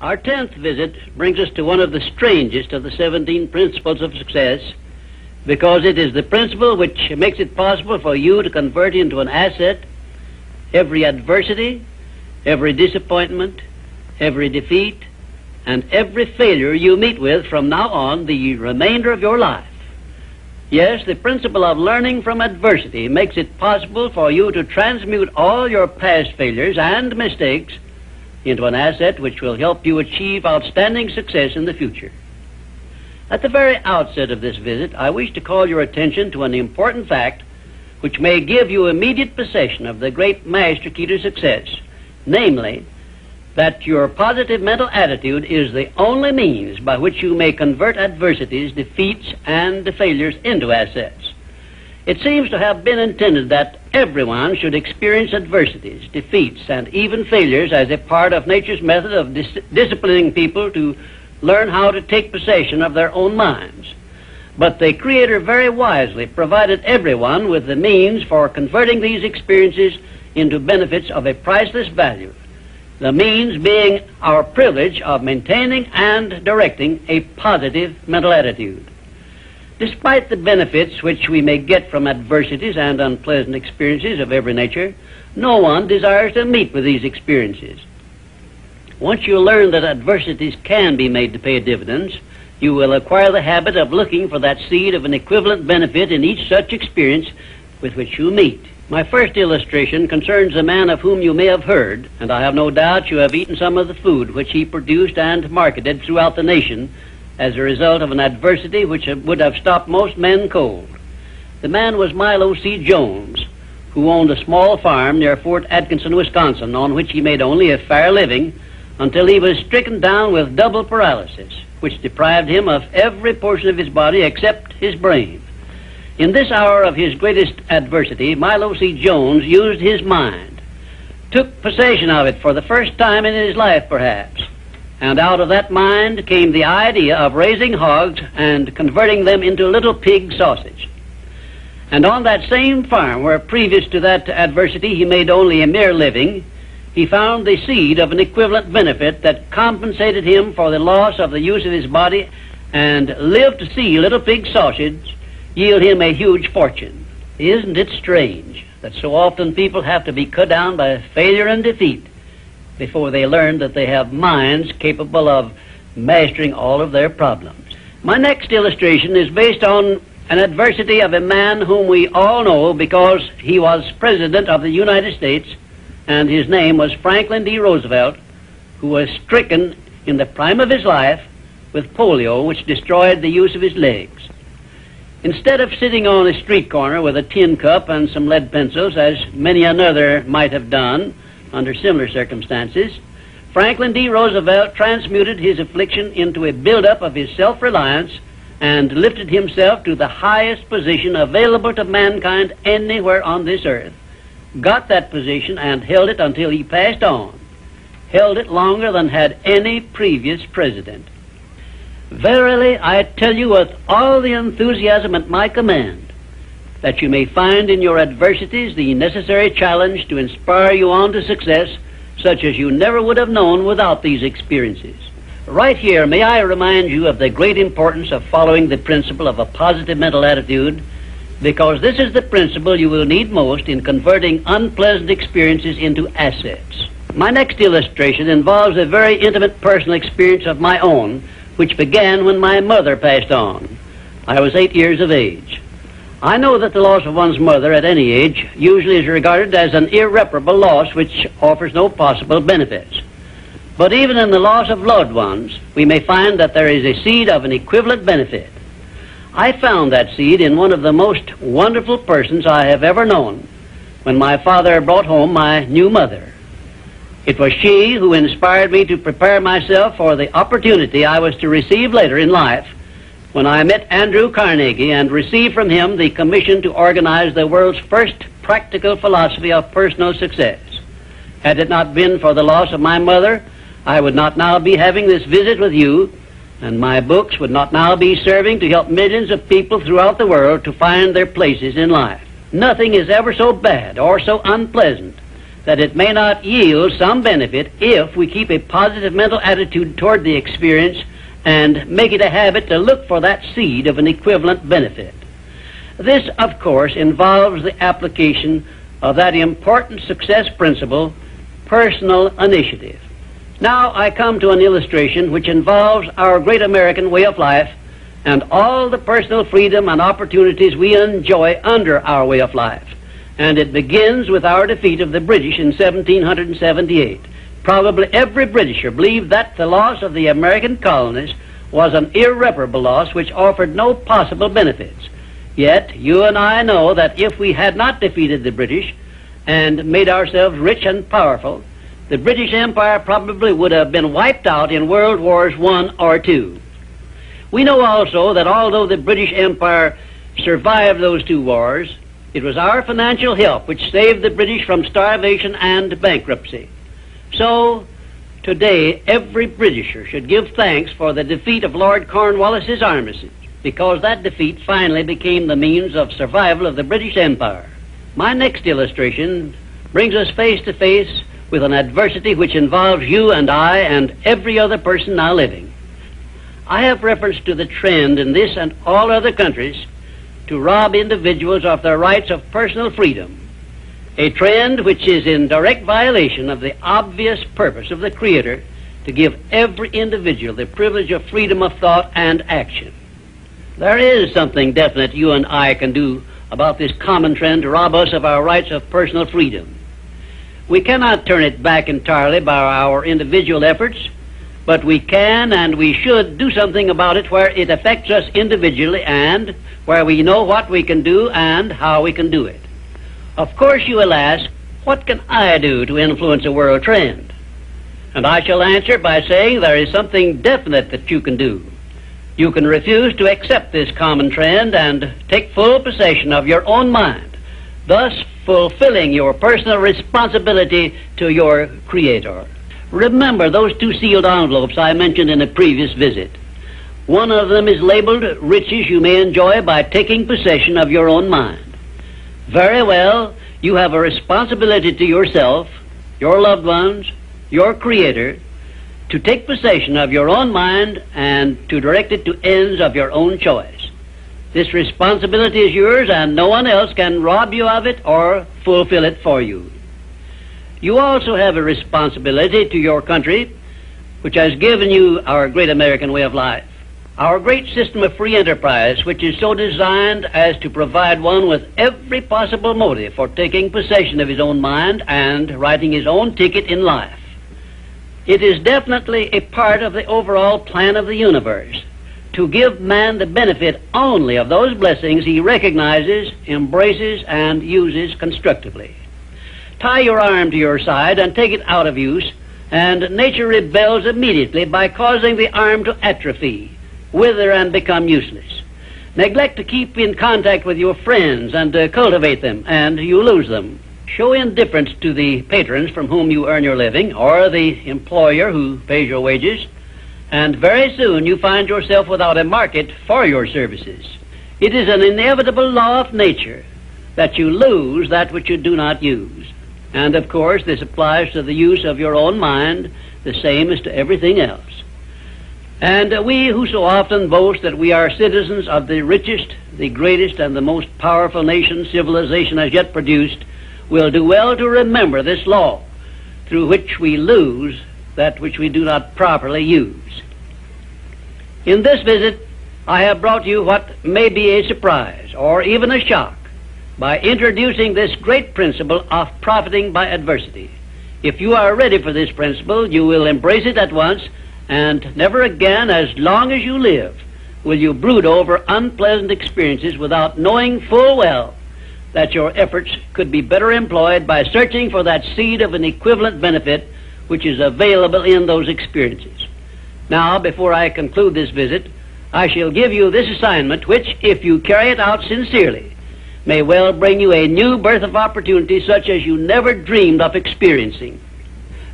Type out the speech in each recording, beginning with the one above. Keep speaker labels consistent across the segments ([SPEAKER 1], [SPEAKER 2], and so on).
[SPEAKER 1] Our 10th visit brings us to one of the strangest of the 17 principles of success, because it is the principle which makes it possible for you to convert into an asset every adversity, every disappointment, every defeat, and every failure you meet with from now on the remainder of your life. Yes, the principle of learning from adversity makes it possible for you to transmute all your past failures and mistakes into an asset which will help you achieve outstanding success in the future. At the very outset of this visit, I wish to call your attention to an important fact which may give you immediate possession of the great master key to success, namely, that your positive mental attitude is the only means by which you may convert adversities, defeats, and failures into assets. It seems to have been intended that everyone should experience adversities, defeats, and even failures as a part of nature's method of disciplining people to learn how to take possession of their own minds. But the Creator very wisely provided everyone with the means for converting these experiences into benefits of a priceless value, the means being our privilege of maintaining and directing a positive mental attitude. Despite the benefits which we may get from adversities and unpleasant experiences of every nature, no one desires to meet with these experiences. Once you learn that adversities can be made to pay dividends, you will acquire the habit of looking for that seed of an equivalent benefit in each such experience with which you meet. My first illustration concerns a man of whom you may have heard, and I have no doubt you have eaten some of the food which he produced and marketed throughout the nation as a result of an adversity which would have stopped most men cold. The man was Milo C. Jones, who owned a small farm near Fort Atkinson, Wisconsin, on which he made only a fair living until he was stricken down with double paralysis, which deprived him of every portion of his body except his brain. In this hour of his greatest adversity, Milo C. Jones used his mind, took possession of it for the first time in his life, perhaps, and out of that mind came the idea of raising hogs and converting them into little pig sausage. And on that same farm where previous to that adversity he made only a mere living, he found the seed of an equivalent benefit that compensated him for the loss of the use of his body and lived to see little pig sausage yield him a huge fortune. Isn't it strange that so often people have to be cut down by failure and defeat before they learn that they have minds capable of mastering all of their problems? My next illustration is based on an adversity of a man whom we all know because he was President of the United States, and his name was Franklin D. Roosevelt, who was stricken in the prime of his life with polio, which destroyed the use of his legs. Instead of sitting on a street corner with a tin cup and some lead pencils, as many another might have done under similar circumstances, Franklin D. Roosevelt transmuted his affliction into a buildup of his self-reliance and lifted himself to the highest position available to mankind anywhere on this earth, got that position and held it until he passed on, held it longer than had any previous president. Verily, I tell you with all the enthusiasm at my command, that you may find in your adversities the necessary challenge to inspire you on to success, such as you never would have known without these experiences. Right here, may I remind you of the great importance of following the principle of a positive mental attitude, because this is the principle you will need most in converting unpleasant experiences into assets. My next illustration involves a very intimate personal experience of my own, which began when my mother passed on. I was 8 years of age. I know that the loss of one's mother at any age usually is regarded as an irreparable loss which offers no possible benefits. But even in the loss of loved ones, we may find that there is a seed of an equivalent benefit. I found that seed in one of the most wonderful persons I have ever known when my father brought home my new mother. It was she who inspired me to prepare myself for the opportunity I was to receive later in life when I met Andrew Carnegie and received from him the commission to organize the world's first practical philosophy of personal success. Had it not been for the loss of my mother, I would not now be having this visit with you, and my books would not now be serving to help millions of people throughout the world to find their places in life. Nothing is ever so bad or so unpleasant that it may not yield some benefit if we keep a positive mental attitude toward the experience and make it a habit to look for that seed of an equivalent benefit. This, of course, involves the application of that important success principle, personal initiative. Now I come to an illustration which involves our great American way of life and all the personal freedom and opportunities we enjoy under our way of life. And it begins with our defeat of the British in 1778. Probably every Britisher believed that the loss of the American colonies was an irreparable loss which offered no possible benefits. Yet you and I know that if we had not defeated the British and made ourselves rich and powerful, the British Empire probably would have been wiped out in World Wars I or II. We know also that although the British Empire survived those two wars, it was our financial help which saved the British from starvation and bankruptcy. So, today, every Britisher should give thanks for the defeat of Lord Cornwallis's armistice, because that defeat finally became the means of survival of the British Empire. My next illustration brings us face to face with an adversity which involves you and I and every other person now living. I have reference to the trend in this and all other countries to rob individuals of their rights of personal freedom, a trend which is in direct violation of the obvious purpose of the Creator to give every individual the privilege of freedom of thought and action. There is something definite you and I can do about this common trend to rob us of our rights of personal freedom. We cannot turn it back entirely by our individual efforts, but we can and we should do something about it where it affects us individually and where we know what we can do and how we can do it. Of course you will ask, what can I do to influence a world trend? And I shall answer by saying there is something definite that you can do. You can refuse to accept this common trend and take full possession of your own mind, thus fulfilling your personal responsibility to your Creator. Remember those two sealed envelopes I mentioned in a previous visit. One of them is labeled riches you may enjoy by taking possession of your own mind. Very well, you have a responsibility to yourself, your loved ones, your Creator, to take possession of your own mind and to direct it to ends of your own choice. This responsibility is yours and no one else can rob you of it or fulfill it for you. You also have a responsibility to your country, which has given you our great American way of life. Our great system of free enterprise, which is so designed as to provide one with every possible motive for taking possession of his own mind and writing his own ticket in life. It is definitely a part of the overall plan of the universe to give man the benefit only of those blessings he recognizes, embraces, and uses constructively. Tie your arm to your side and take it out of use, and nature rebels immediately by causing the arm to atrophy, wither, and become useless. Neglect to keep in contact with your friends and cultivate them, and you lose them. Show indifference to the patrons from whom you earn your living, or the employer who pays your wages, and very soon you find yourself without a market for your services. It is an inevitable law of nature that you lose that which you do not use. And of course this applies to the use of your own mind, the same as to everything else. And we who so often boast that we are citizens of the richest, the greatest, and the most powerful nation civilization has yet produced, will do well to remember this law, through which we lose that which we do not properly use. In this visit, I have brought you what may be a surprise, or even a shock, by introducing this great principle of profiting by adversity. If you are ready for this principle, you will embrace it at once, and never again, as long as you live, will you brood over unpleasant experiences without knowing full well that your efforts could be better employed by searching for that seed of an equivalent benefit which is available in those experiences. Now, before I conclude this visit, I shall give you this assignment which, if you carry it out sincerely, may well bring you a new birth of opportunity such as you never dreamed of experiencing.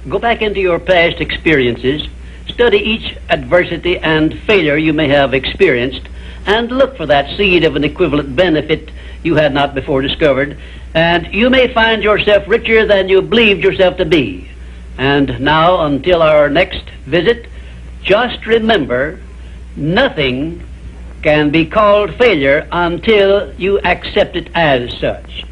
[SPEAKER 1] Go back into your past experiences, study each adversity and failure you may have experienced, and look for that seed of an equivalent benefit you had not before discovered, and you may find yourself richer than you believed yourself to be. And now, until our next visit, just remember, nothing can be called failure until you accept it as such.